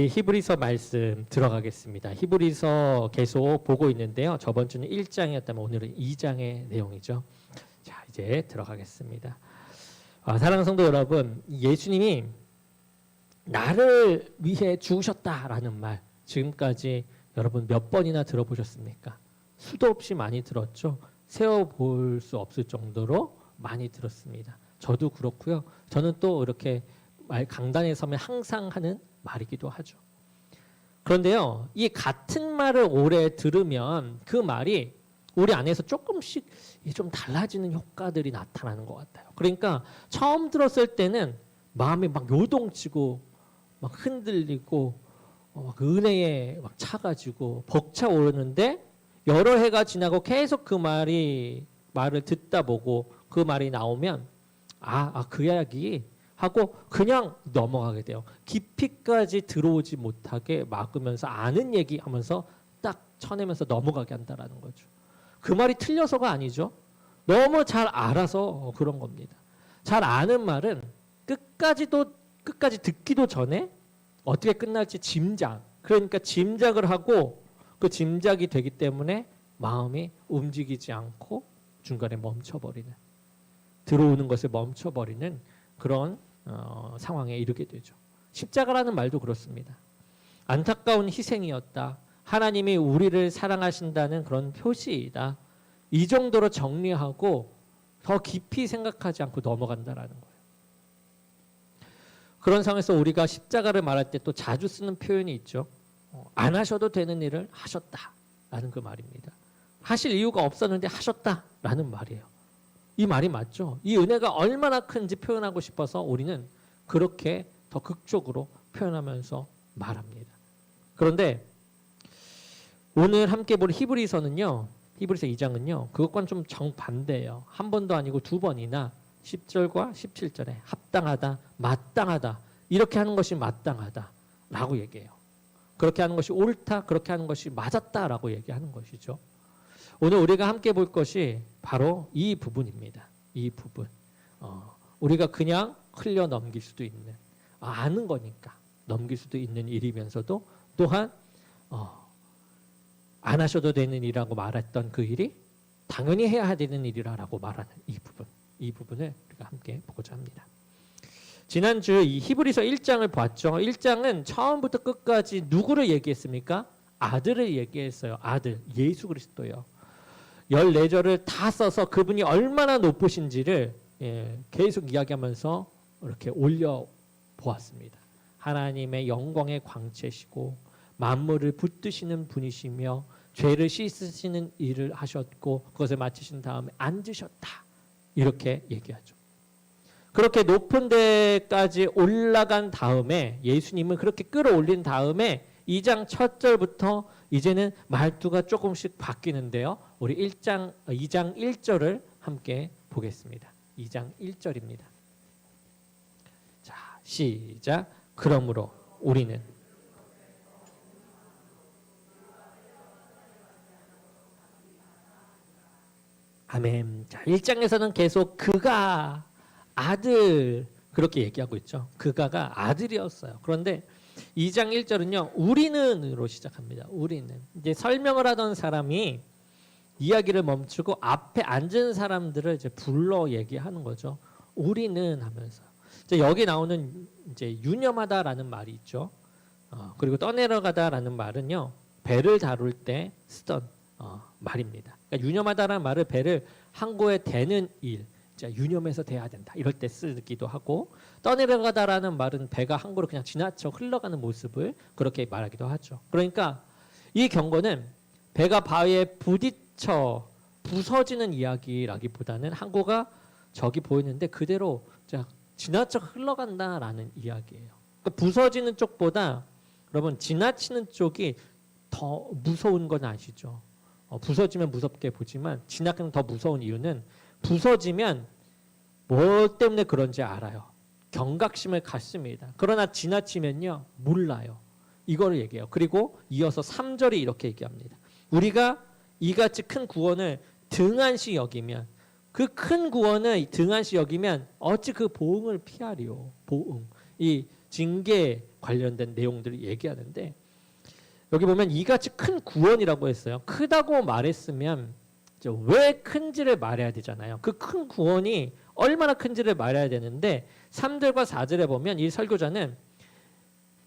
히브리서 말씀 들어가겠습니다. 히브리서 계속 보고 있는데요. 저번 주는 1장이었다면 오늘은 2장의 내용이죠. 자, 이제 들어가겠습니다. 사랑하는 성도 여러분, 예수님이 나를 위해 죽으셨다라는 말 지금까지 여러분 몇 번이나 들어보셨습니까? 수도 없이 많이 들었죠. 세어볼 수 없을 정도로 많이 들었습니다. 저도 그렇고요. 저는 또 이렇게 강단에 서면 항상 하는 말이기도 하죠. 그런데요, 이 같은 말을 오래 들으면 그 말이 우리 안에서 조금씩 좀 달라지는 효과들이 나타나는 것 같아요. 그러니까 처음 들었을 때는 마음이 막 요동치고 막 흔들리고 그 은혜에 막 차가지고 벅차오르는데 여러 해가 지나고 계속 그 말을 듣다 보고 그 말이 나오면 그 이야기 하고 그냥 넘어가게 돼요. 깊이까지 들어오지 못하게 막으면서 아는 얘기하면서 딱 쳐내면서 넘어가게 한다라는 거죠. 그 말이 틀려서가 아니죠. 너무 잘 알아서 그런 겁니다. 잘 아는 말은 끝까지 듣기도 전에 어떻게 끝날지 그러니까 짐작을 하고 그 짐작이 되기 때문에 마음이 움직이지 않고 중간에 멈춰버리는, 들어오는 것을 멈춰버리는 그런 상황에 이르게 되죠. 십자가라는 말도 그렇습니다. 안타까운 희생이었다. 하나님이 우리를 사랑하신다는 그런 표시이다. 이 정도로 정리하고 더 깊이 생각하지 않고 넘어간다라는 거예요. 그런 상황에서 우리가 십자가를 말할 때 또 자주 쓰는 표현이 있죠. 안 하셔도 되는 일을 하셨다라는 그 말입니다. 하실 이유가 없었는데 하셨다라는 말이에요. 이 말이 맞죠? 이 은혜가 얼마나 큰지 표현하고 싶어서 우리는 그렇게 더 극적으로 표현하면서 말합니다. 그런데 오늘 함께 볼 히브리서는요, 히브리서 2장은요, 그것과는 좀 정반대예요. 한 번도 아니고 두 번이나 10절과 17절에 합당하다, 마땅하다, 이렇게 하는 것이 마땅하다라고 얘기해요. 그렇게 하는 것이 옳다, 그렇게 하는 것이 맞았다라고 얘기하는 것이죠. 오늘 우리가 함께 볼 것이 바로 이 부분입니다. 이 부분. 우리가 그냥 흘려 넘길 수도 있는, 아는 거니까 넘길 수도 있는 일이면서도 또한 안 하셔도 되는 일이라고 말했던 그 일이 당연히 해야 되는 일이라고 말하는 이 부분을 우리가 함께 보고자 합니다. 지난주 이 히브리서 1장을 봤죠. 1장은 처음부터 끝까지 누구를 얘기했습니까? 아들을 얘기했어요. 아들, 예수 그리스도요. 14절을 다 써서 그분이 얼마나 높으신지를 계속 이야기하면서 이렇게 올려보았습니다. 하나님의 영광의 광채시고 만물을 붙드시는 분이시며 죄를 씻으시는 일을 하셨고 그것을 마치신 다음에 앉으셨다. 이렇게 얘기하죠. 그렇게 높은 데까지 올라간 다음에 예수님은 그렇게 끌어올린 다음에 2장 첫 절부터 이제는 말투가 조금씩 바뀌는데요. 우리 2장 1절을 함께 보겠습니다. 2장 1절입니다. 자, 시작. 그러므로 우리는 아멘. 자, 1장에서는 계속 그가 아들 그렇게 얘기하고 있죠. 그가가 아들이었어요. 그런데 2장 1절은요. 우리는으로 시작합니다. 우리는. 이제 설명을 하던 사람이 이야기를 멈추고 앞에 앉은 사람들을 이제 불러 얘기하는 거죠. 우리는 하면서. 이제 여기 나오는 이제 유념하다라는 말이 있죠. 그리고 떠내려가다라는 말은요. 배를 다룰 때 쓰던 말입니다. 그러니까 유념하다라는 말을 배를 항구에 대는 일, 유념해서 돼야 된다. 이럴 때 쓰기도 하고 떠내려가다라는 말은 배가 항구로 그냥 지나쳐 흘러가는 모습을 그렇게 말하기도 하죠. 그러니까 이 경고는 배가 바위에 부딪혀 부서지는 이야기라기보다는 항구가 저기 보이는데 그대로 지나쳐 흘러간다라는 이야기예요. 그러니까 부서지는 쪽보다 여러분 지나치는 쪽이 더 무서운 건 아시죠? 부서지면 무섭게 보지만 지나가는 더 무서운 이유는 부서지면 뭐 때문에 그런지 알아요. 경각심을 갖습니다. 그러나 지나치면요 몰라요. 이거를 얘기해요. 그리고 이어서 3절이 이렇게 얘기합니다. 우리가 이같이 큰 구원을 등한시 여기면 그 큰 구원을 등한시 여기면 어찌 그 보응을 피하리요. 보응. 이 징계 관련된 내용들을 얘기하는데 여기 보면 이같이 큰 구원이라고 했어요. 크다고 말했으면 왜 큰지를 말해야 되잖아요. 그 큰 구원이 얼마나 큰지를 말해야 되는데 3절과 4절에 보면 이 설교자는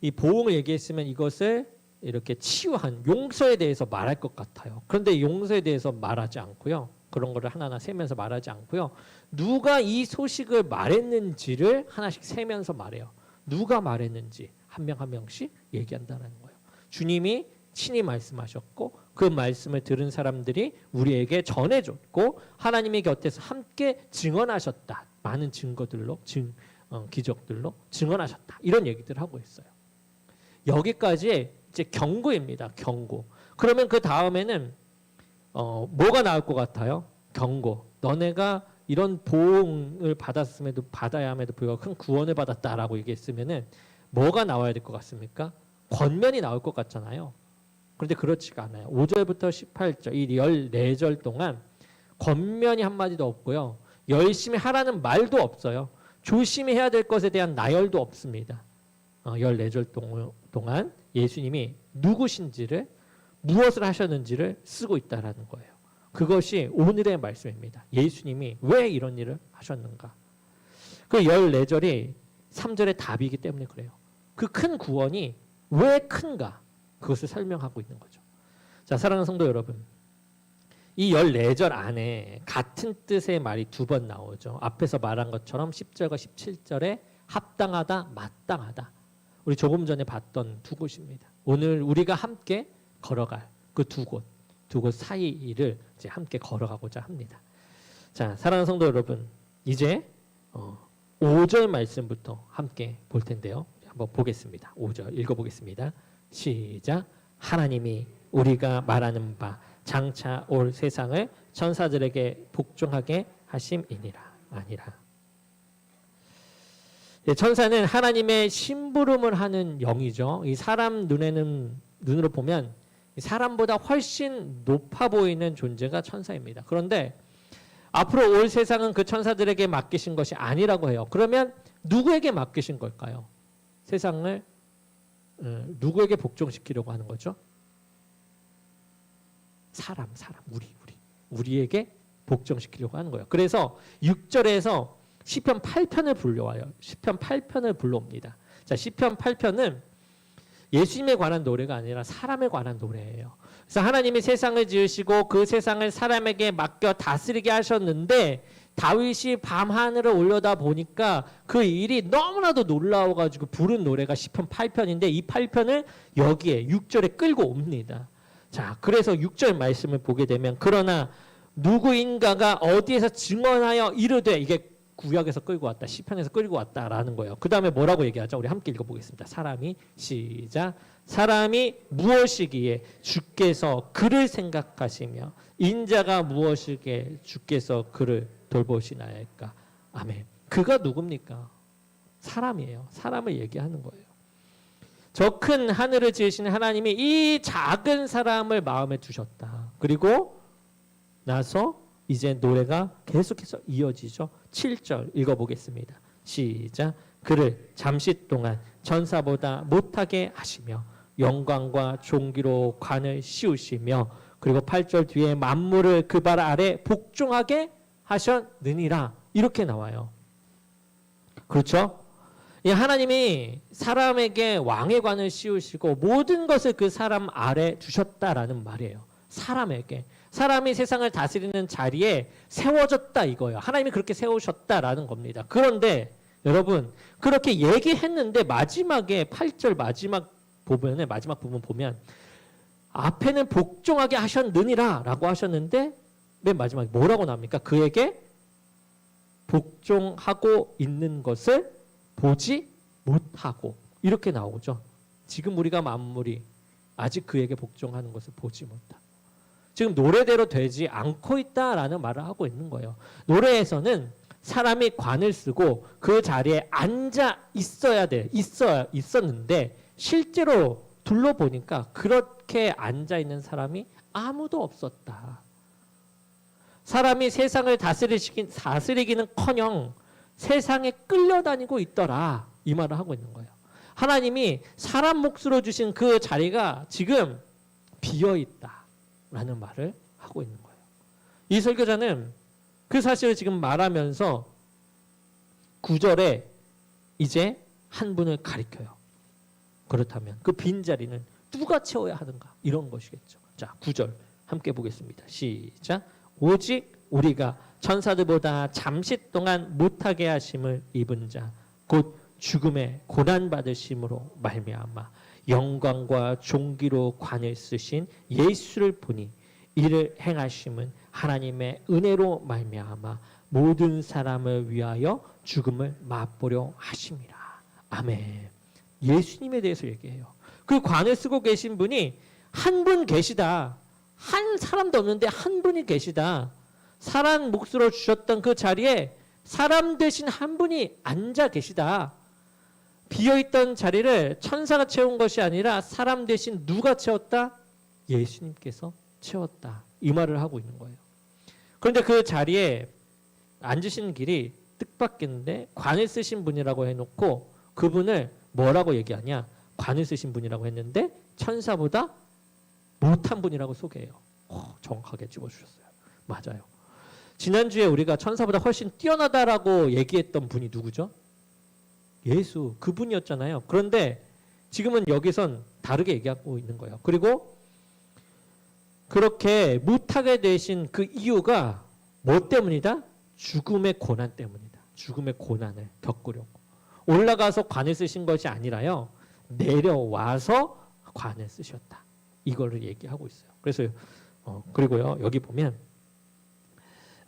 이 보응을 얘기했으면 이것을 이렇게 치유한 용서에 대해서 말할 것 같아요. 그런데 용서에 대해서 말하지 않고요. 그런 거를 하나하나 세면서 말하지 않고요. 누가 이 소식을 말했는지를 하나씩 세면서 말해요. 누가 말했는지 한 명 한 명씩 얘기한다는 거예요. 주님이 친히 말씀하셨고 그 말씀을 들은 사람들이 우리에게 전해줬고 하나님의 곁에서 함께 증언하셨다. 많은 증거들로 기적들로 증언하셨다. 이런 얘기들을 하고 있어요. 여기까지 이제 경고입니다. 경고. 그러면 그 다음에는 뭐가 나올 것 같아요? 경고. 너네가 이런 보응을 받았음에도 받아야 함에도 불구하고 큰 구원을 받았다라고 얘기했으면은 뭐가 나와야 될 것 같습니까? 권면이 나올 것 같잖아요. 그런데 그렇지가 않아요. 5절부터 18절 이 14절 동안 권면이 한마디도 없고요. 열심히 하라는 말도 없어요. 조심히 해야 될 것에 대한 나열도 없습니다. 14절 동안 예수님이 누구신지를 무엇을 하셨는지를 쓰고 있다라는 거예요. 그것이 오늘의 말씀입니다. 예수님이 왜 이런 일을 하셨는가. 그 14절이 3절의 답이기 때문에 그래요. 그 큰 구원이 왜 큰가 그것을 설명하고 있는 거죠. 자, 사랑하는 성도 여러분, 이 14절 안에 같은 뜻의 말이 두 번 나오죠. 앞에서 말한 것처럼 10절과 17절에 합당하다, 마땅하다. 우리 조금 전에 봤던 두 곳입니다. 오늘 우리가 함께 걸어갈 그 두 곳 사이를 이제 함께 걸어가고자 합니다. 자, 사랑하는 성도 여러분, 이제 5절 말씀부터 함께 볼 텐데요. 한번 보겠습니다. 5절 읽어보겠습니다. 시작. 하나님이 우리가 말하는 바 장차 올 세상을 천사들에게 복종하게 하심이니라. 아니라. 천사는 하나님의 심부름을 하는 영이죠. 이 사람 눈으로 보면 사람보다 훨씬 높아 보이는 존재가 천사입니다. 그런데 앞으로 올 세상은 그 천사들에게 맡기신 것이 아니라고 해요. 그러면 누구에게 맡기신 걸까요? 세상을 누구에게 복종시키려고 하는 거죠? 사람, 우리에게 복종시키려고 하는 거예요. 그래서 6절에서 시편 8편을 불러와요. 시편 8편을 불러옵니다. 자, 시편 8편은 예수님에 관한 노래가 아니라 사람에 관한 노래예요. 그래서 하나님이 세상을 지으시고 그 세상을 사람에게 맡겨 다스리게 하셨는데 다윗이 밤하늘을 올려다 보니까 그 일이 너무나도 놀라워가지고 부른 노래가 시편 8편인데 이 8편을 여기에 6절에 끌고 옵니다. 자, 그래서 6절 말씀을 보게 되면 그러나 누구인가가 어디에서 증언하여 이르되 이게 구약에서 끌고 왔다. 시편에서 끌고 왔다라는 거예요. 그 다음에 뭐라고 얘기하죠? 우리 함께 읽어보겠습니다. 사람이 시작. 사람이 무엇이기에 주께서 그를 생각하시며 인자가 무엇이기에 주께서 그를 돌보시나이까. 아멘. 그가 누굽니까? 사람이에요. 사람을 얘기하는 거예요. 저 큰 하늘을 지으시는 하나님이 이 작은 사람을 마음에 두셨다. 그리고 나서 이제 노래가 계속해서 이어지죠. 7절 읽어보겠습니다. 시작. 그를 잠시 동안 천사보다 못하게 하시며 영광과 존귀로 관을 씌우시며 그리고 8절 뒤에 만물을 그 발 아래 복종하게 하셨느니라. 이렇게 나와요. 그렇죠? 하나님이 사람에게 왕의 관을 씌우시고 모든 것을 그 사람 아래 두셨다라는 말이에요. 사람에게. 사람이 세상을 다스리는 자리에 세워졌다 이거예요. 하나님이 그렇게 세우셨다라는 겁니다. 그런데 여러분 그렇게 얘기했는데 마지막에 8절 마지막 부분 보면 앞에는 복종하게 하셨느니라 라고 하셨는데 맨 마지막에 뭐라고 나옵니까? 그에게 복종하고 있는 것을 보지 못하고 이렇게 나오죠. 지금 우리가 만물이 아직 그에게 복종하는 것을 보지 못하고 지금 노래대로 되지 않고 있다라는 말을 하고 있는 거예요. 노래에서는 사람이 관을 쓰고 그 자리에 앉아 있었는데 실제로 둘러보니까 그렇게 앉아 있는 사람이 아무도 없었다. 사람이 세상을 다스리기는커녕 세상에 끌려다니고 있더라. 이 말을 하고 있는 거예요. 하나님이 사람 몫으로 주신 그 자리가 지금 비어 있다라는 말을 하고 있는 거예요. 이 설교자는 그 사실을 지금 말하면서 9절에 이제 한 분을 가리켜요. 그렇다면 그 빈자리는 누가 채워야 하는가? 이런 것이겠죠. 자, 9절 함께 보겠습니다. 시작. 오직 우리가 천사들보다 잠시 동안 못하게 하심을 입은 자, 곧 죽음의 고난 받으심으로 말미암아 영광과 존귀로 관을 쓰신 예수를 보니 이를 행하심은 하나님의 은혜로 말미암아 모든 사람을 위하여 죽음을 맛보려 하심이라. 아멘. 예수님에 대해서 얘기해요. 그 관을 쓰고 계신 분이 한 분 계시다. 한 사람도 없는데 한 분이 계시다. 사람 몫으로 주셨던 그 자리에 사람 대신 한 분이 앉아 계시다. 비어있던 자리를 천사가 채운 것이 아니라 사람 대신 누가 채웠다? 예수님께서 채웠다. 이 말을 하고 있는 거예요. 그런데 그 자리에 앉으시는 길이 뜻밖인데 관을 쓰신 분이라고 해놓고 그분을 뭐라고 얘기하냐? 관을 쓰신 분이라고 했는데 천사보다 못한 분이라고 소개해요. 정확하게 집어주셨어요. 맞아요. 지난주에 우리가 천사보다 훨씬 뛰어나다라고 얘기했던 분이 누구죠? 예수, 그분이었잖아요. 그런데 지금은 여기선 다르게 얘기하고 있는 거예요. 그리고 그렇게 못하게 되신 그 이유가 뭐 때문이다? 죽음의 고난 때문이다. 죽음의 고난을 겪으려고. 올라가서 관을 쓰신 것이 아니라요. 내려와서 관을 쓰셨다. 이거를 얘기하고 있어요. 그래서 그리고요. 여기 보면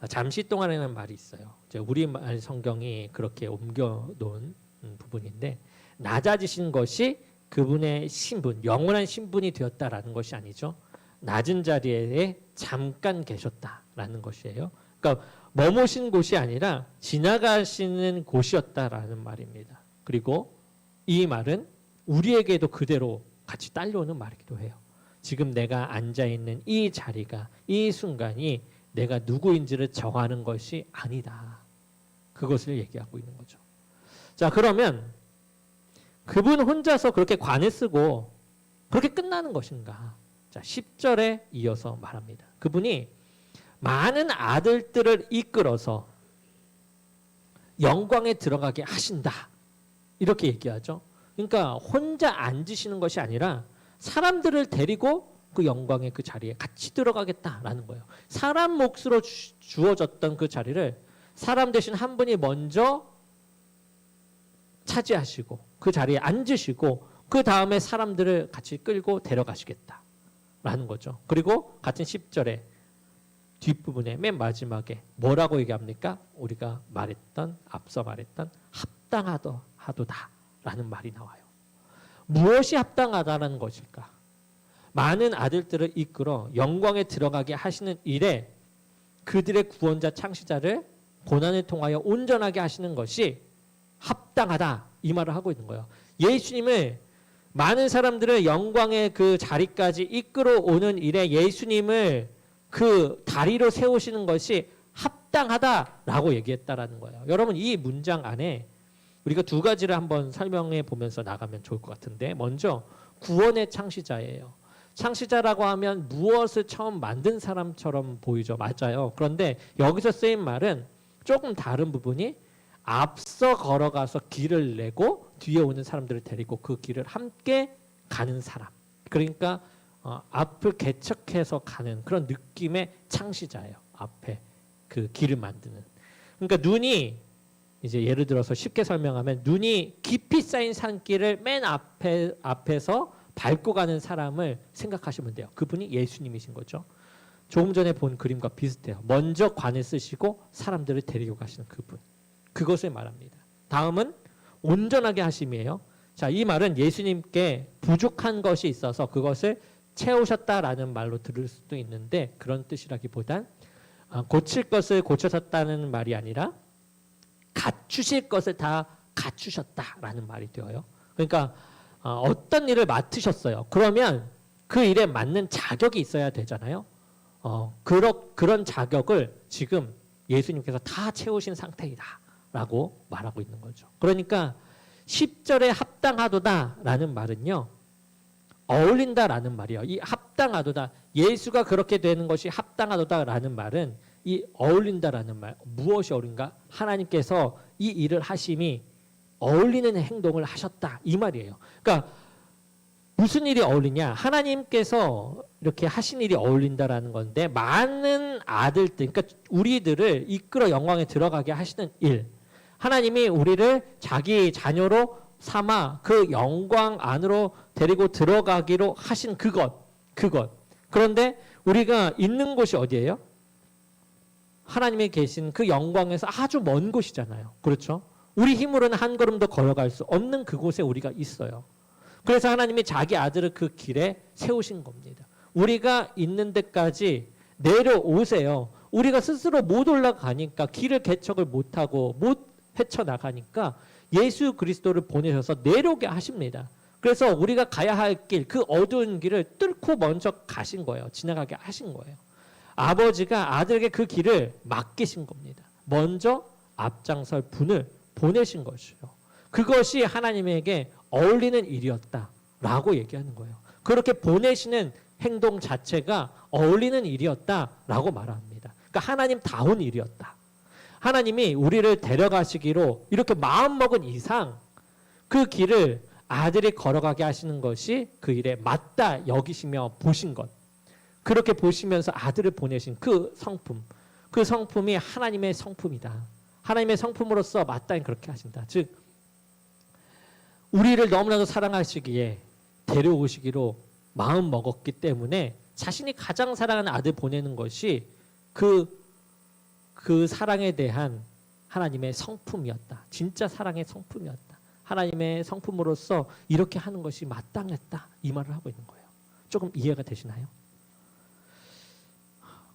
잠시 동안이라는 말이 있어요. 우리말 성경이 그렇게 옮겨놓은 부분인데 낮아지신 것이 그분의 신분, 영원한 신분이 되었다라는 것이 아니죠. 낮은 자리에 잠깐 계셨다라는 것이에요. 그러니까 머무신 곳이 아니라 지나가시는 곳이었다라는 말입니다. 그리고 이 말은 우리에게도 그대로 같이 딸려오는 말이기도 해요. 지금 내가 앉아있는 이 자리가, 이 순간이 내가 누구인지를 정하는 것이 아니다. 그것을 얘기하고 있는 거죠. 자, 그러면 그분 혼자서 그렇게 관을 쓰고 그렇게 끝나는 것인가? 자, 10절에 이어서 말합니다. 그분이 많은 아들들을 이끌어서 영광에 들어가게 하신다. 이렇게 얘기하죠. 그러니까 혼자 앉으시는 것이 아니라 사람들을 데리고 그 영광의 그 자리에 같이 들어가겠다라는 거예요. 사람 몫으로 주어졌던 그 자리를 사람 대신 한 분이 먼저 차지하시고 그 자리에 앉으시고 그 다음에 사람들을 같이 끌고 데려가시겠다라는 거죠. 그리고 같은 10절에 뒷부분에 맨 마지막에 뭐라고 얘기합니까? 우리가 앞서 말했던 합당하도다라는 말이 나와요. 무엇이 합당하다는 것일까? 많은 아들들을 이끌어 영광에 들어가게 하시는 일에 그들의 구원자 창시자를 고난을 통하여 온전하게 하시는 것이 합당하다 이 말을 하고 있는 거예요. 예수님을 많은 사람들을 영광의 그 자리까지 이끌어 오는 일에 예수님을 그 다리로 세우시는 것이 합당하다라고 얘기했다라는 거예요. 여러분 이 문장 안에 우리가 두 가지를 한번 설명해 보면서 나가면 좋을 것 같은데 먼저 구원의 창시자예요. 창시자라고 하면 무엇을 처음 만든 사람처럼 보이죠. 맞아요. 그런데 여기서 쓰인 말은 조금 다른 부분이 앞서 걸어가서 길을 내고 뒤에 오는 사람들을 데리고 그 길을 함께 가는 사람. 그러니까 앞을 개척해서 가는 그런 느낌의 창시자예요. 앞에 그 길을 만드는. 그러니까 눈이 이제 예를 들어서 쉽게 설명하면 눈이 깊이 쌓인 산길을 맨 앞에서 밟고 가는 사람을 생각하시면 돼요. 그분이 예수님이신 거죠. 조금 전에 본 그림과 비슷해요. 먼저 관을 쓰시고 사람들을 데리고 가시는 그분. 그것을 말합니다. 다음은 온전하게 하심이에요. 자, 이 말은 예수님께 부족한 것이 있어서 그것을 채우셨다라는 말로 들을 수도 있는데 그런 뜻이라기보단 고칠 것을 고쳐셨다는 말이 아니라 갖추실 것을 다 갖추셨다라는 말이 되어요. 그러니까 어떤 일을 맡으셨어요. 그러면 그 일에 맞는 자격이 있어야 되잖아요. 그런 자격을 지금 예수님께서 다 채우신 상태이다라고 말하고 있는 거죠. 그러니까 10절에 합당하도다라는 말은요. 어울린다라는 말이에요. 이 합당하도다. 예수가 그렇게 되는 것이 합당하도다라는 말은 이 어울린다라는 말. 무엇이 어울린가? 하나님께서 이 일을 하심이 어울리는 행동을 하셨다. 이 말이에요. 그러니까 무슨 일이 어울리냐? 하나님께서 이렇게 하신 일이 어울린다라는 건데 많은 아들들, 그러니까 우리들을 이끌어 영광에 들어가게 하시는 일. 하나님이 우리를 자기 자녀로 삼아 그 영광 안으로 데리고 들어가기로 하신 그것. 그런데 우리가 있는 곳이 어디예요? 하나님이 계신 그 영광에서 아주 먼 곳이잖아요. 그렇죠? 우리 힘으로는 한 걸음도 걸어갈 수 없는 그곳에 우리가 있어요. 그래서 하나님이 자기 아들을 그 길에 세우신 겁니다. 우리가 있는 데까지 내려오세요. 우리가 스스로 못 올라가니까 길을 개척을 못하고 못 헤쳐나가니까 예수 그리스도를 보내셔서 내려오게 하십니다. 그래서 우리가 가야 할 길, 그 어두운 길을 뚫고 먼저 가신 거예요. 지나가게 하신 거예요. 아버지가 아들에게 그 길을 맡기신 겁니다. 먼저 앞장설 분을 보내신 것이요. 그것이 하나님에게 어울리는 일이었다라고 얘기하는 거예요. 그렇게 보내시는 행동 자체가 어울리는 일이었다라고 말합니다. 그러니까 하나님다운 일이었다. 하나님이 우리를 데려가시기로 이렇게 마음먹은 이상 그 길을 아들이 걸어가게 하시는 것이 그 일에 맞다 여기시며 보신 것. 그렇게 보시면서 아들을 보내신 그 성품. 그 성품이 하나님의 성품이다. 하나님의 성품으로서 마땅히 그렇게 하신다. 즉 우리를 너무나도 사랑하시기에 데려오시기로 마음 먹었기 때문에 자신이 가장 사랑하는 아들 보내는 것이 그 사랑에 대한 하나님의 성품이었다. 진짜 사랑의 성품이었다. 하나님의 성품으로서 이렇게 하는 것이 마땅했다. 이 말을 하고 있는 거예요. 조금 이해가 되시나요?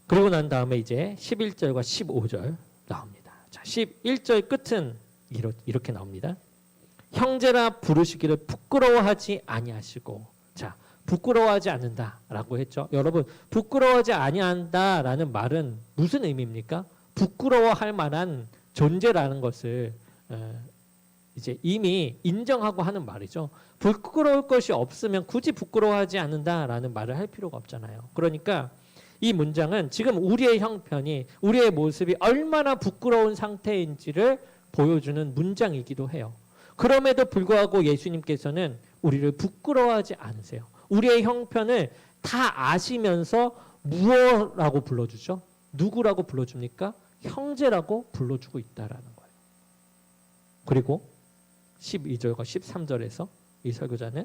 그리고 난 다음에 이제 11절과 15절 나옵니다. 자, 11절 끝은 이렇게 나옵니다. 형제라 부르시기를 부끄러워하지 아니하시고. 자, 부끄러워하지 않는다라고 했죠. 여러분, 부끄러워하지 아니한다라는 말은 무슨 의미입니까? 부끄러워할 만한 존재라는 것을 이제 이미 인정하고 하는 말이죠. 부끄러울 것이 없으면 굳이 부끄러워하지 않는다라는 말을 할 필요가 없잖아요. 그러니까 이 문장은 지금 우리의 형편이, 우리의 모습이 얼마나 부끄러운 상태인지를 보여주는 문장이기도 해요. 그럼에도 불구하고 예수님께서는 우리를 부끄러워하지 않으세요. 우리의 형편을 다 아시면서 무엇라고 불러주죠? 누구라고 불러줍니까? 형제라고 불러주고 있다라는 거예요. 그리고 12절과 13절에서 이 설교자는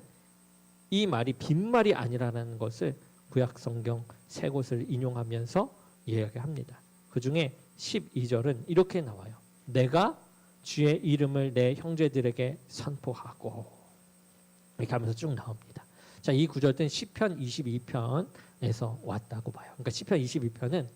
이 말이 빈말이 아니라는 것을 구약성경 세 곳을 인용하면서 이야기합니다. 그 중에 12절은 이렇게 나와요. 내가 주의 이름을 내 형제들에게 선포하고, 이렇게 하면서 쭉 나옵니다. 자, 이 구절은 시편 22편에서 왔다고 봐요. 그러니까 시편 22편은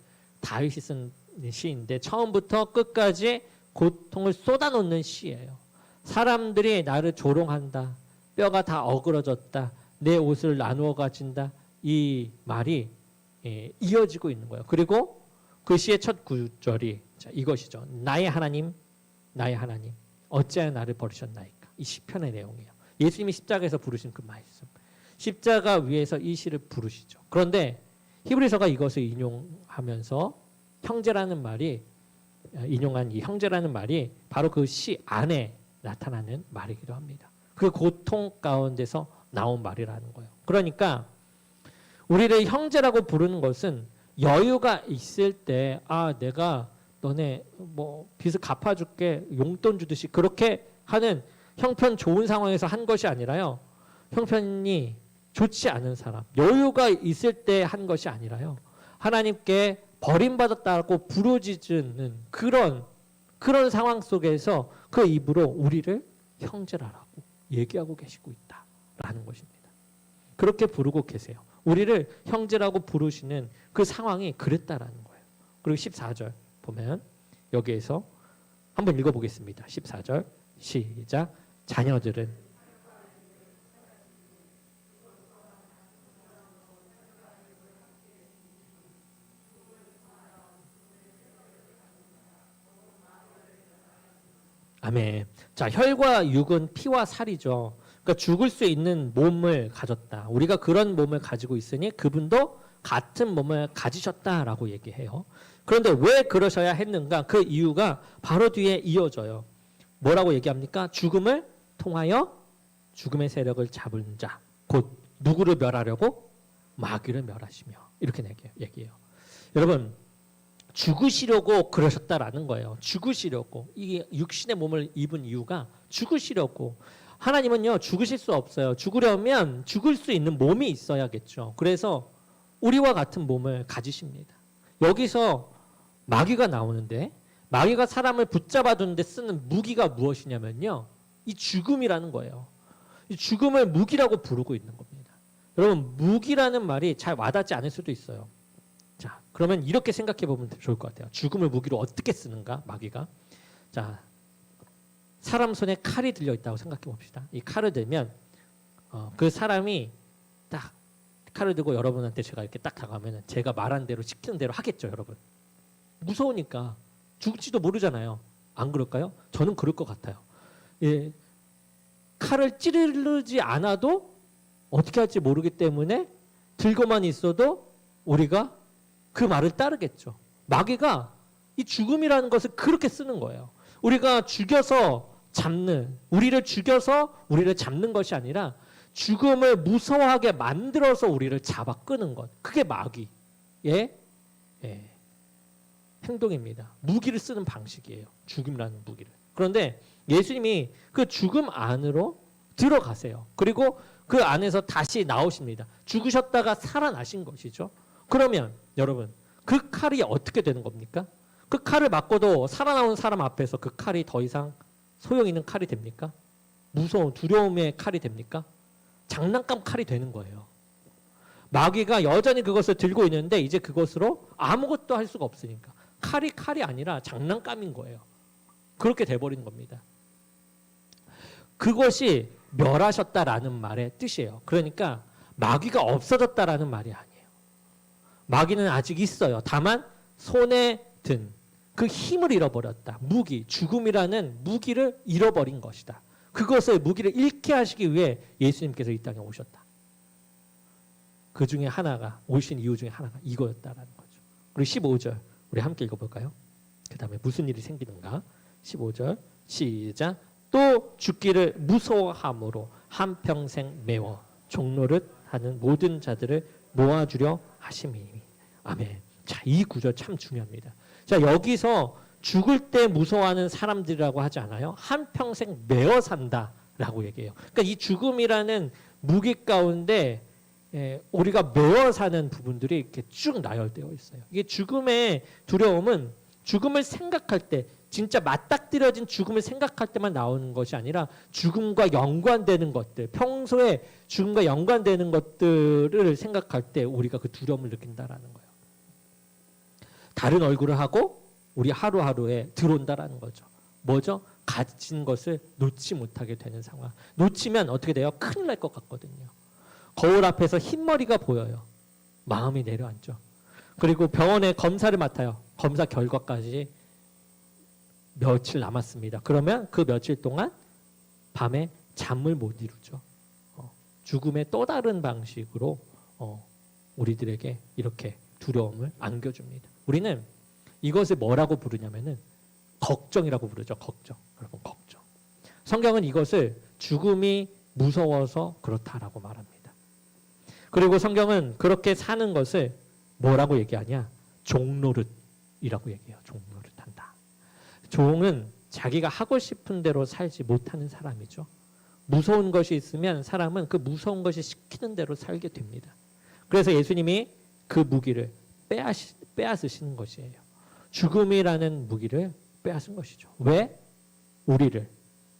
다윗이 쓴 시인데 처음부터 끝까지 고통을 쏟아놓는 시예요. 사람들이 나를 조롱한다. 뼈가 다 어그러졌다. 내 옷을 나누어 가진다. 이 말이 이어지고 있는 거예요. 그리고 그 시의 첫 구절이 이것이죠. 나의 하나님, 나의 하나님, 어찌하여 나를 버리셨나이까. 이 시편의 내용이에요. 예수님이 십자가에서 부르신 그 말씀. 십자가 위에서 이 시를 부르시죠. 그런데 히브리서가 이것을 인용하면서 형제라는 말이, 인용한 이 형제라는 말이 바로 그 시 안에 나타나는 말이기도 합니다. 그 고통 가운데서 나온 말이라는 거예요. 그러니까 우리를 형제라고 부르는 것은 여유가 있을 때, 내가 너네 뭐 빚을 갚아줄게, 용돈 주듯이 그렇게 하는 형편 좋은 상황에서 한 것이 아니라요. 형편이 좋지 않은 사람, 여유가 있을 때 한 것이 아니라요. 하나님께 버림받았다고 부르짖는 그런 상황 속에서 그 입으로 우리를 형제라고 얘기하고 계시고 있다라는 것입니다. 그렇게 부르고 계세요. 우리를 형제라고 부르시는 그 상황이 그랬다라는 거예요. 그리고 14절 보면 여기에서 한번 읽어보겠습니다. 14절 시작. 자녀들은 아멘. 자, 혈과 육은 피와 살이죠. 그러니까 죽을 수 있는 몸을 가졌다. 우리가 그런 몸을 가지고 있으니 그분도 같은 몸을 가지셨다라고 얘기해요. 그런데 왜 그러셔야 했는가? 그 이유가 바로 뒤에 이어져요. 뭐라고 얘기합니까? 죽음을 통하여 죽음의 세력을 잡은 자, 곧 누구를 멸하려고? 마귀를 멸하시며. 이렇게 얘기해요. 여러분, 죽으시려고 그러셨다라는 거예요. 죽으시려고. 이게 육신의 몸을 입은 이유가 죽으시려고. 하나님은요, 죽으실 수 없어요. 죽으려면 죽을 수 있는 몸이 있어야겠죠. 그래서 우리와 같은 몸을 가지십니다. 여기서 마귀가 나오는데, 마귀가 사람을 붙잡아 두는데 쓰는 무기가 무엇이냐면요, 이 죽음이라는 거예요. 이 죽음을 무기라고 부르고 있는 겁니다. 여러분, 무기라는 말이 잘 와닿지 않을 수도 있어요. 자, 그러면 이렇게 생각해 보면 좋을 것 같아요. 죽음을 무기로 어떻게 쓰는가, 마귀가. 자, 사람 손에 칼이 들려 있다고 생각해 봅시다. 이 칼을 들면 그 사람이 딱 칼을 들고 여러분한테 제가 이렇게 딱 다가가면 제가 말한 대로 시키는 대로 하겠죠, 여러분. 무서우니까 죽을지도 모르잖아요. 안 그럴까요? 저는 그럴 것 같아요. 예, 칼을 찌르지 않아도 어떻게 할지 모르기 때문에 들고만 있어도 우리가 그 말을 따르겠죠. 마귀가 이 죽음이라는 것을 그렇게 쓰는 거예요. 우리가 죽여서 잡는, 우리를 죽여서 우리를 잡는 것이 아니라 죽음을 무서워하게 만들어서 우리를 잡아 끄는 것. 그게 마귀의 행동입니다. 무기를 쓰는 방식이에요. 죽음이라는 무기를. 그런데 예수님이 그 죽음 안으로 들어가세요. 그리고 그 안에서 다시 나오십니다. 죽으셨다가 살아나신 것이죠. 그러면 여러분, 그 칼이 어떻게 되는 겁니까? 그 칼을 맞고도 살아나온 사람 앞에서 그 칼이 더 이상 소용 있는 칼이 됩니까? 무서운 두려움의 칼이 됩니까? 장난감 칼이 되는 거예요. 마귀가 여전히 그것을 들고 있는데 이제 그것으로 아무것도 할 수가 없으니까 칼이 아니라 장난감인 거예요. 그렇게 돼버린 겁니다. 그것이 멸하셨다라는 말의 뜻이에요. 그러니까 마귀가 없어졌다라는 말이 아니에요. 마귀는 아직 있어요. 다만 손에 든 그 힘을 잃어버렸다. 무기, 죽음이라는 무기를 잃어버린 것이다. 그것을 무기를 잃게 하시기 위해 예수님께서 이 땅에 오셨다. 그 중에 하나가, 오신 이유 중에 하나가 이거였다라는 거죠. 그리고 15절 우리 함께 읽어볼까요? 그 다음에 무슨 일이 생기는가? 15절 시작. 또 죽기를 무서워함으로 한평생 매워 종노릇 하는 모든 자들을 모아주려 하심이니. 아멘. 자, 이 구절 참 중요합니다. 자, 여기서 죽을 때 무서워하는 사람들이라고 하지 않아요? 한평생 매어 산다라고 얘기해요. 그러니까 이 죽음이라는 무기 가운데 우리가 매어 사는 부분들이 이렇게 쭉 나열되어 있어요. 이게 죽음의 두려움은 죽음을 생각할 때, 진짜 맞닥뜨려진 죽음을 생각할 때만 나오는 것이 아니라 죽음과 연관되는 것들, 평소에 죽음과 연관되는 것들을 생각할 때 우리가 그 두려움을 느낀다라는 거예요. 다른 얼굴을 하고 우리 하루하루에 들어온다라는 거죠. 뭐죠? 가진 것을 놓지 못하게 되는 상황. 놓치면 어떻게 돼요? 큰일 날 것 같거든요. 거울 앞에서 흰머리가 보여요. 마음이 내려앉죠. 그리고 병원에 검사를 맡아요. 검사 결과까지 며칠 남았습니다. 그러면 그 며칠 동안 밤에 잠을 못 이루죠. 죽음의 또 다른 방식으로 우리들에게 이렇게 두려움을 안겨줍니다. 우리는 이것을 뭐라고 부르냐면은 걱정이라고 부르죠. 걱정. 여러분, 걱정. 성경은 이것을 죽음이 무서워서 그렇다라고 말합니다. 그리고 성경은 그렇게 사는 것을 뭐라고 얘기하냐? 종노릇이라고 얘기해요. 종노릇한다. 종은 자기가 하고 싶은 대로 살지 못하는 사람이죠. 무서운 것이 있으면 사람은 그 무서운 것이 시키는 대로 살게 됩니다. 그래서 예수님이 그 무기를 빼앗으시는 것이에요. 죽음이라는 무기를 빼앗은 것이죠. 왜? 우리를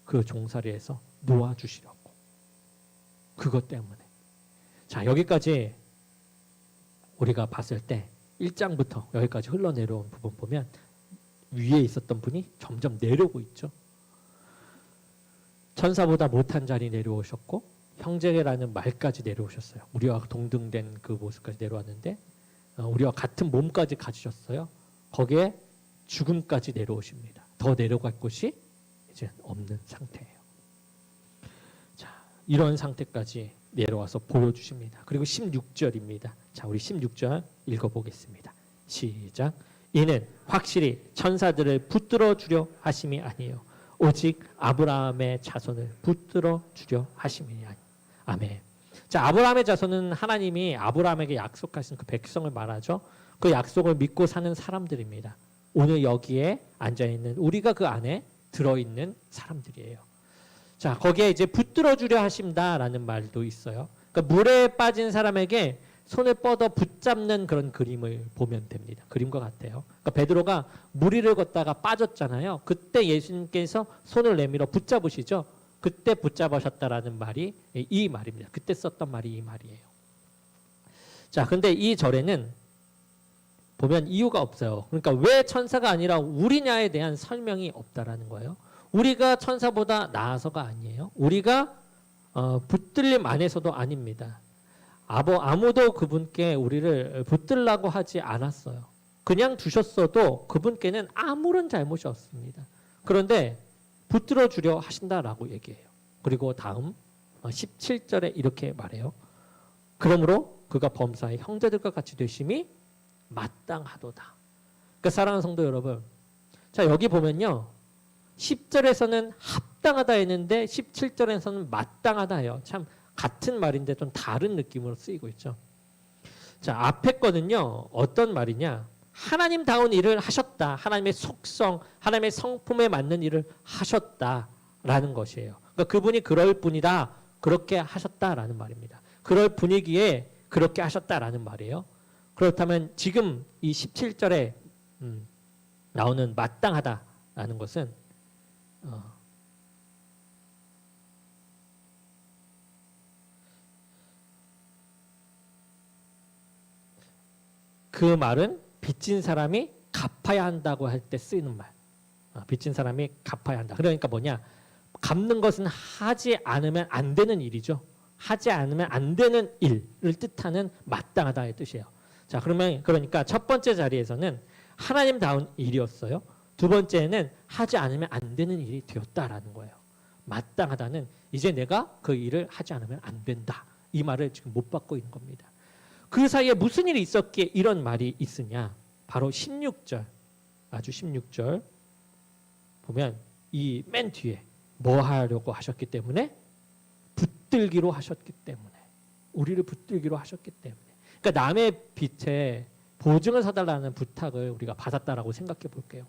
그 종살이에서 놓아주시려고. 그것 때문에. 자, 여기까지 우리가 봤을 때 1장부터 여기까지 흘러내려온 부분 보면 위에 있었던 분이 점점 내려오고 있죠. 천사보다 못한 자리 내려오셨고 형제라는 말까지 내려오셨어요. 우리와 동등된 그 모습까지 내려왔는데 우리와 같은 몸까지 가지셨어요. 거기에 죽음까지 내려오십니다. 더 내려갈 곳이 이제 없는 상태예요. 자, 이런 상태까지 내려와서 보여주십니다. 그리고 16절입니다. 자, 우리 16절 읽어보겠습니다. 시작. 이는 확실히 천사들을 붙들어 주려 하심이 아니요 오직 아브라함의 자손을 붙들어 주려 하심이니 아니요. 아멘. 자, 아브라함의 자손은 하나님이 아브라함에게 약속하신 그 백성을 말하죠. 그 약속을 믿고 사는 사람들입니다. 오늘 여기에 앉아있는 우리가 그 안에 들어있는 사람들이에요. 자, 거기에 이제 붙들어 주려 하신다라는 말도 있어요. 그러니까 물에 빠진 사람에게 손을 뻗어 붙잡는 그런 그림을 보면 됩니다. 그림과 같아요. 그러니까 베드로가 물 위를 걷다가 빠졌잖아요. 그때 예수님께서 손을 내밀어 붙잡으시죠. 그때 붙잡으셨다라는 말이 이 말입니다. 그때 썼던 말이 이 말이에요. 자, 근데 이 절에는 보면 이유가 없어요. 그러니까 왜 천사가 아니라 우리냐에 대한 설명이 없다라는 거예요. 우리가 천사보다 나아서가 아니에요. 우리가 붙들림 안에서도 아닙니다. 아무도 그분께 우리를 붙들라고 하지 않았어요. 그냥 두셨어도 그분께는 아무런 잘못이 없습니다. 그런데 붙들어 주려 하신다라고 얘기해요. 그리고 다음 17절에 이렇게 말해요. 그러므로 그가 범사의 형제들과 같이 되심이 마땅하도다. 그러니까 사랑하는 성도 여러분, 자, 여기 보면요, 10절에서는 합당하다 했는데 17절에서는 마땅하다 해요. 참 같은 말인데 좀 다른 느낌으로 쓰이고 있죠. 자, 앞에 거는요, 어떤 말이냐, 하나님다운 일을 하셨다. 하나님의 속성, 하나님의 성품에 맞는 일을 하셨다라는 것이에요. 그러니까 그분이 그럴 분이다, 그렇게 하셨다라는 말입니다. 그럴 분이기에 그렇게 하셨다라는 말이에요. 그렇다면 지금 이 17절에 나오는 마땅하다라는 것은 그 말은 빚진 사람이 갚아야 한다고 할 때 쓰이는 말. 빚진 사람이 갚아야 한다. 그러니까 뭐냐? 갚는 것은 하지 않으면 안 되는 일이죠. 하지 않으면 안 되는 일을 뜻하는 마땅하다의 뜻이에요. 자, 그러니까 첫 번째 자리에서는 하나님다운 일이었어요. 두 번째는 하지 않으면 안 되는 일이 되었다라는 거예요. 마땅하다는 이제 내가 그 일을 하지 않으면 안 된다. 이 말을 지금 못 받고 있는 겁니다. 그 사이에 무슨 일이 있었기에 이런 말이 있으냐? 바로 16절, 아주 16절 보면 이 맨 뒤에 뭐 하려고 하셨기 때문에? 붙들기로 하셨기 때문에. 우리를 붙들기로 하셨기 때문에. 그러니까 남의 빚에 보증을 서달라는 부탁을 우리가 받았다라고 생각해 볼게요.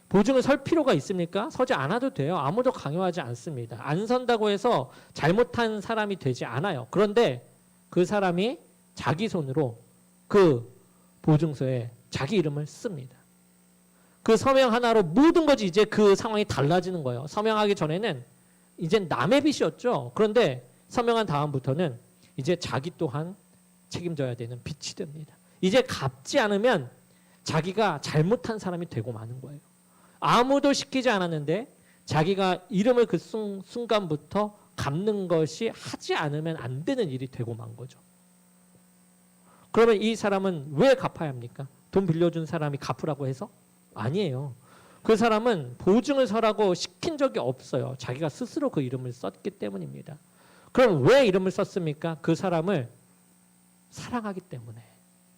보증을 설 필요가 있습니까? 서지 않아도 돼요. 아무도 강요하지 않습니다. 안 선다고 해서 잘못한 사람이 되지 않아요. 그런데 그 사람이 자기 손으로 그 보증서에 자기 이름을 씁니다. 그 서명 하나로 모든 것이 이제 그 상황이 달라지는 거예요. 서명하기 전에는 이제 남의 빚이었죠. 그런데 서명한 다음부터는 이제 자기 또한 책임져야 되는 빚이 됩니다. 이제 갚지 않으면 자기가 잘못한 사람이 되고 마는 거예요. 아무도 시키지 않았는데 자기가 이름을 그 순간부터 갚는 것이 하지 않으면 안 되는 일이 되고 만 거죠. 그러면 이 사람은 왜 갚아야 합니까? 돈 빌려준 사람이 갚으라고 해서? 아니에요. 그 사람은 보증을 서라고 시킨 적이 없어요. 자기가 스스로 그 이름을 썼기 때문입니다. 그럼 왜 이름을 썼습니까? 그 사람을 사랑하기 때문에.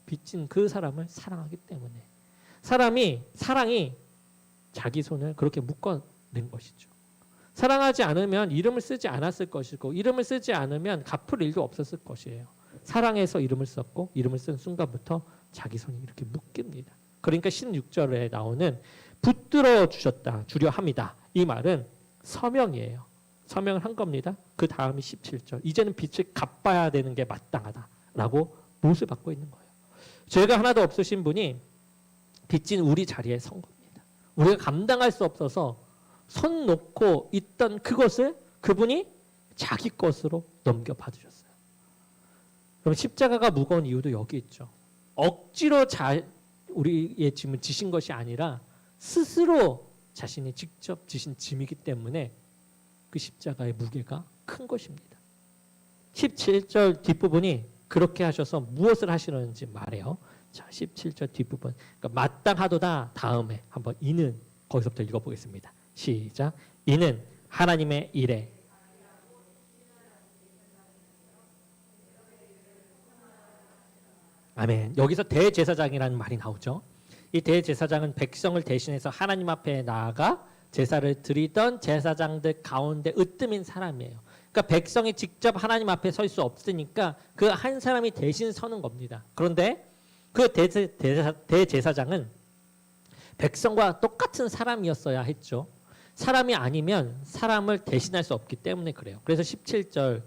빚진 그 사람을 사랑하기 때문에. 사랑이 자기 손을 그렇게 묶어낸 것이죠. 사랑하지 않으면 이름을 쓰지 않았을 것이고 이름을 쓰지 않으면 갚을 일도 없었을 것이에요. 사랑해서 이름을 썼고 이름을 쓴 순간부터 자기 손이 이렇게 묶입니다. 그러니까 16절에 나오는 붙들어 주려 합니다. 이 말은 서명이에요. 서명을 한 겁니다. 그 다음이 17절. 이제는 빚을 갚아야 되는 게 마땅하다라고 못을 받고 있는 거예요. 죄가 하나도 없으신 분이 빚진 우리 자리에 선 겁니다. 우리가 감당할 수 없어서 손 놓고 있던 그것을 그분이 자기 것으로 넘겨받으셨어요. 그럼 십자가가 무거운 이유도 여기 있죠. 억지로 우리의 짐을 지신 것이 아니라 스스로 자신이 직접 지신 짐이기 때문에 그 십자가의 무게가 큰 것입니다. 17절 뒷부분이 그렇게 하셔서 무엇을 하시는지 말해요. 자, 17절 뒷부분. 그러니까 마땅하도다 다음에 한번 이는 거기서부터 읽어보겠습니다. 시작. 이는 하나님의 일에 아멘. 여기서 대제사장이라는 말이 나오죠. 이 대제사장은 백성을 대신해서 하나님 앞에 나아가 제사를 드리던 제사장들 가운데 으뜸인 사람이에요. 그러니까 백성이 직접 하나님 앞에 설 수 없으니까 그 한 사람이 대신 서는 겁니다. 그런데 그 대제사장은 백성과 똑같은 사람이었어야 했죠. 사람이 아니면 사람을 대신할 수 없기 때문에 그래요. 그래서 17절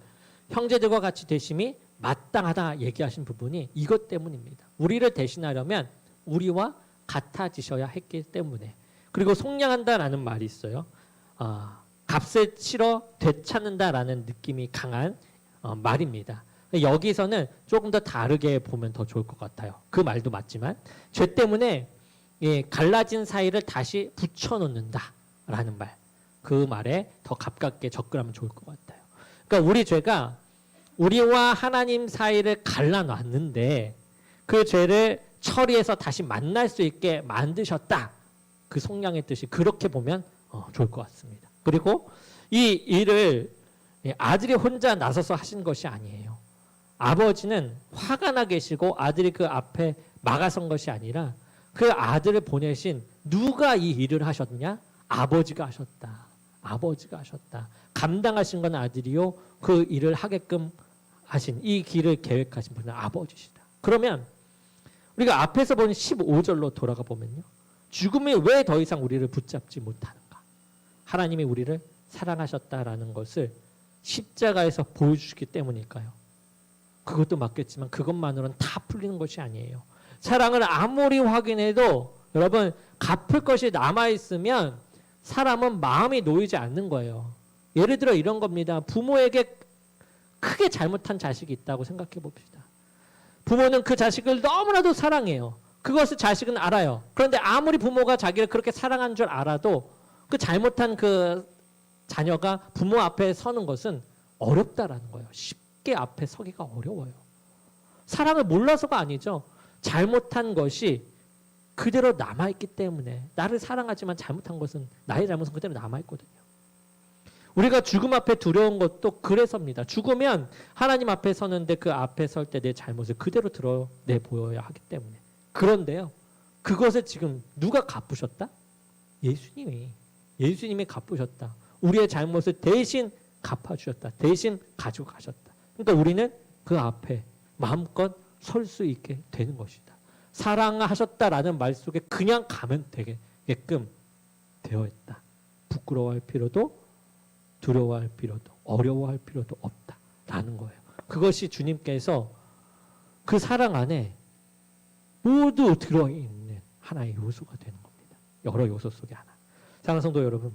형제들과 같이 되심이 마땅하다 얘기하신 부분이 이것 때문입니다. 우리를 대신하려면 우리와 같아지셔야 했기 때문에. 그리고 속량한다라는 말이 있어요. 값을 치러 되찾는다라는 느낌이 강한 말입니다. 여기서는 조금 더 다르게 보면 더 좋을 것 같아요. 그 말도 맞지만 죄 때문에 갈라진 사이를 다시 붙여놓는다라는 말. 그 말에 더 가깝게 접근하면 좋을 것 같아요. 그러니까 우리 죄가 우리와 하나님 사이를 갈라놨는데 그 죄를 처리해서 다시 만날 수 있게 만드셨다. 그 속량의 뜻이 그렇게 보면 좋을 것 같습니다. 그리고 이 일을 아들이 혼자 나서서 하신 것이 아니에요. 아버지는 화가 나 계시고 아들이 그 앞에 막아선 것이 아니라 그 아들을 보내신 누가 이 일을 하셨냐? 아버지가 하셨다. 아버지가 하셨다. 감당하신 건 아들이요. 그 일을 하게끔 하신 이 길을 계획하신 분은 아버지시다. 그러면 우리가 앞에서 본 15절로 돌아가 보면요. 죽음이 왜 더 이상 우리를 붙잡지 못하는가? 하나님이 우리를 사랑하셨다라는 것을 십자가에서 보여주시기 때문일까요? 그것도 맞겠지만 그것만으로는 다 풀리는 것이 아니에요. 사랑을 아무리 확인해도 여러분 갚을 것이 남아있으면 사람은 마음이 놓이지 않는 거예요. 예를 들어 이런 겁니다. 부모에게 크게 잘못한 자식이 있다고 생각해 봅시다. 부모는 그 자식을 너무나도 사랑해요. 그것을 자식은 알아요. 그런데 아무리 부모가 자기를 그렇게 사랑한 줄 알아도 그 잘못한 그 자녀가 부모 앞에 서는 것은 어렵다라는 거예요. 쉽게 앞에 서기가 어려워요. 사랑을 몰라서가 아니죠. 잘못한 것이 그대로 남아있기 때문에 나를 사랑하지만 잘못한 것은 나의 잘못은 그대로 남아있거든요. 우리가 죽음 앞에 두려운 것도 그래서입니다. 죽으면 하나님 앞에 서는데 그 앞에 설 때 내 잘못을 그대로 드러내 보여야 하기 때문에. 그런데요. 그것을 지금 누가 갚으셨다? 예수님이 갚으셨다. 우리의 잘못을 대신 갚아주셨다. 대신 가지고 가셨다. 그러니까 우리는 그 앞에 마음껏 설 수 있게 되는 것이다. 사랑하셨다라는 말 속에 그냥 가면 되게끔 되어 있다. 부끄러워할 필요도 두려워할 필요도 어려워할 필요도 없다라는 거예요. 그것이 주님께서 그 사랑 안에 모두 들어있는 하나의 요소가 되는 겁니다. 여러 요소 속에 하나. 사랑하는 성도 여러분,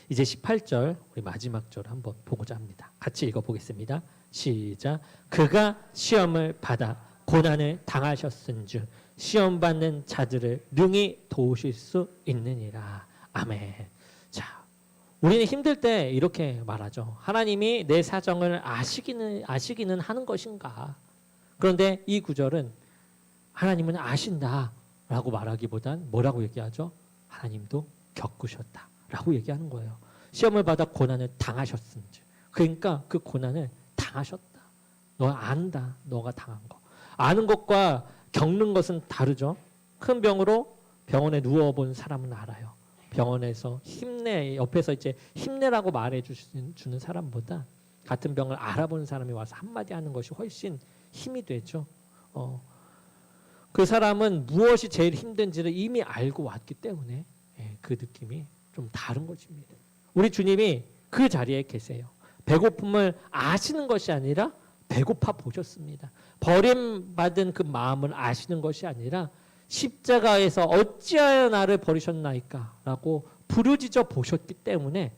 이제 18절 우리 마지막 절 한번 보고자 합니다. 같이 읽어보겠습니다. 시작. 그가 시험을 받아 고난을 당하셨은즉 시험 받는 자들을 능히 도우실 수 있느니라. 아멘. 자, 우리는 힘들 때 이렇게 말하죠. 하나님이 내 사정을 아시기는 하는 것인가? 그런데 이 구절은 하나님은 아신다라고 말하기보단 뭐라고 얘기하죠? 하나님도 겪으셨다라고 얘기하는 거예요. 시험을 받아 고난을 당하셨은지. 그러니까 그 고난을 당하셨다. 너 안다. 너가 당한 거. 아는 것과 겪는 것은 다르죠. 큰 병으로 병원에 누워본 사람은 알아요. 병원에서 힘내, 옆에서 이제 힘내라고 말해주는 사람보다 같은 병을 알아보는 사람이 와서 한마디 하는 것이 훨씬 힘이 되죠. 그 사람은 무엇이 제일 힘든지를 이미 알고 왔기 때문에 그 느낌이 좀 다른 것입니다. 우리 주님이 그 자리에 계세요. 배고픔을 아시는 것이 아니라 배고파 보셨습니다. 버림받은 그 마음을 아시는 것이 아니라 십자가에서 어찌하여 나를 버리셨나이까 라고 부르짖어 보셨기 때문에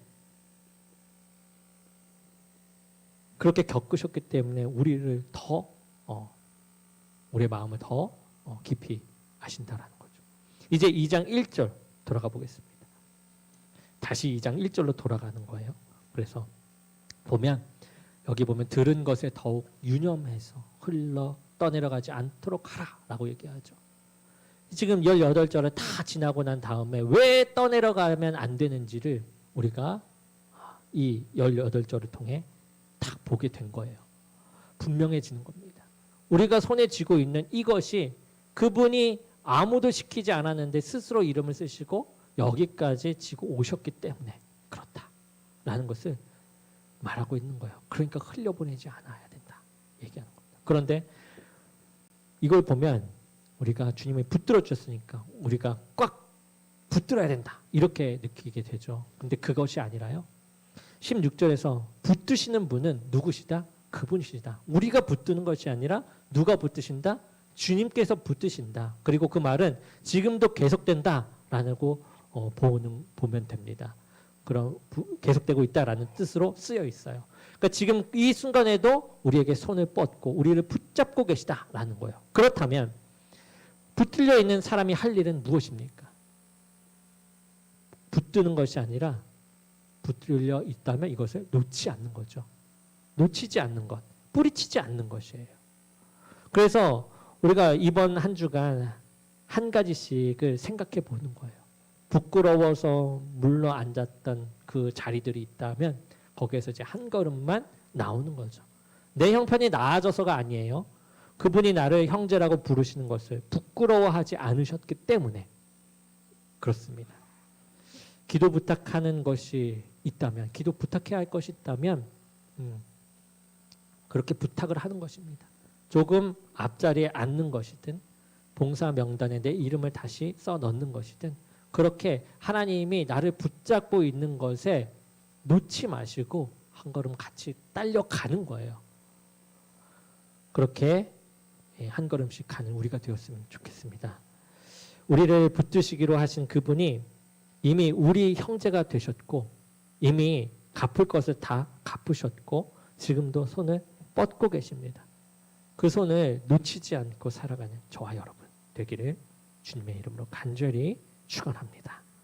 그렇게 겪으셨기 때문에 우리를 더 우리의 마음을 더 깊이 아신다라는 거죠. 이제 2장 1절 돌아가 보겠습니다. 다시 2장 1절로 돌아가는 거예요. 그래서 보면 여기 보면 들은 것에 더욱 유념해서 흘러 떠내려가지 않도록 하라라고 얘기하죠. 지금 18절을 다 지나고 난 다음에 왜 떠내려가면 안 되는지를 우리가 이 18절을 통해 딱 보게 된 거예요. 분명해지는 겁니다. 우리가 손에 쥐고 있는 이것이 그분이 아무도 시키지 않았는데 스스로 이름을 쓰시고 여기까지 지고 오셨기 때문에 그렇다라는 것을 말하고 있는 거예요. 그러니까 흘려보내지 않아야 된다 얘기하는 겁니다. 그런데 이걸 보면 우리가 주님을 붙들어 주셨으니까 우리가 꽉 붙들어야 된다 이렇게 느끼게 되죠. 근데 그것이 아니라요. 16절에서 붙드시는 분은 누구시다? 그분이시다. 우리가 붙드는 것이 아니라 누가 붙드신다? 주님께서 붙드신다. 그리고 그 말은 지금도 계속된다라고 보면 됩니다. 그럼 계속되고 있다라는 뜻으로 쓰여 있어요. 그러니까 지금 이 순간에도 우리에게 손을 뻗고 우리를 붙잡고 계시다라는 거예요. 그렇다면 붙들려 있는 사람이 할 일은 무엇입니까? 붙드는 것이 아니라 붙들려 있다면 이것을 놓지 않는 거죠. 놓치지 않는 것, 뿌리치지 않는 것이에요. 그래서 우리가 이번 한 주간 한 가지씩을 생각해 보는 거예요. 부끄러워서 물러 앉았던 그 자리들이 있다면 거기에서 이제 한 걸음만 나오는 거죠. 내 형편이 나아져서가 아니에요. 그분이 나를 형제라고 부르시는 것을 부끄러워하지 않으셨기 때문에 그렇습니다. 기도 부탁하는 것이 있다면, 기도 부탁해야 할 것이 있다면 그렇게 부탁을 하는 것입니다. 조금 앞자리에 앉는 것이든 봉사 명단에 내 이름을 다시 써 넣는 것이든 그렇게 하나님이 나를 붙잡고 있는 것에 놓지 마시고 한 걸음 같이 딸려가는 거예요. 그렇게 한 걸음씩 가는 우리가 되었으면 좋겠습니다. 우리를 붙드시기로 하신 그분이 이미 우리 형제가 되셨고 이미 갚을 것을 다 갚으셨고 지금도 손을 뻗고 계십니다. 그 손을 놓치지 않고 살아가는 저와 여러분 되기를 주님의 이름으로 간절히 축원합니다.